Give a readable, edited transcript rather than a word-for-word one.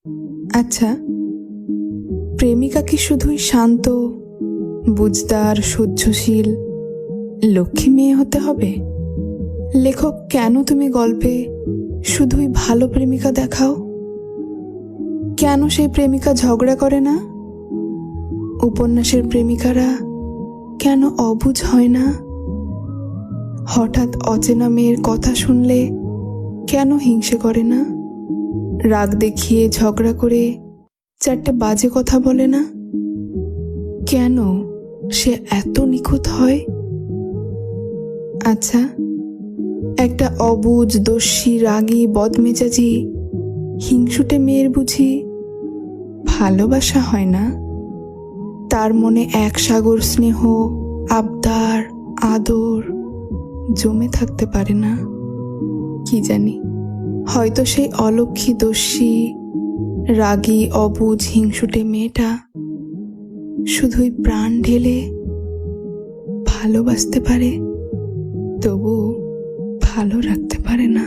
আচ্ছা, প্রেমিকা কি শুধুই শান্ত, বুঝদার, সহ্যশীল, লক্ষ্মী মেয়ে হতে হবে? লেখক, কেন তুমি গল্পে শুধুই ভালো প্রেমিকা দেখাও? কেন সেই প্রেমিকা ঝগড়া করে না? উপন্যাসের প্রেমিকারা কেন অবুঝ হয় না? হঠাৎ অচেনা মেয়ের কথা শুনলে কেন হিংসে করে না? রাগ দেখিয়ে ঝগড়া করে চারটে বাজে কথা বলে না? কেন সে এত নিখুঁত হয়? আচ্ছা, একটা অবুঝ, দস্যি, রাগী, বদমেজাজি, হিংসুটে মেয়ের বুঝি ভালোবাসা হয় না? তার মনে এক সাগর স্নেহ, আবদার, আদর জমে থাকতে পারে না? কি জানি, হয়তো সেই অলক্ষী, দস্যি, রাগী, অবুঝ, হিংসুটে মেয়েটা শুধুই প্রাণ ঢেলে ভালোবাসতে পারে, তবু ভালো রাখতে পারে না।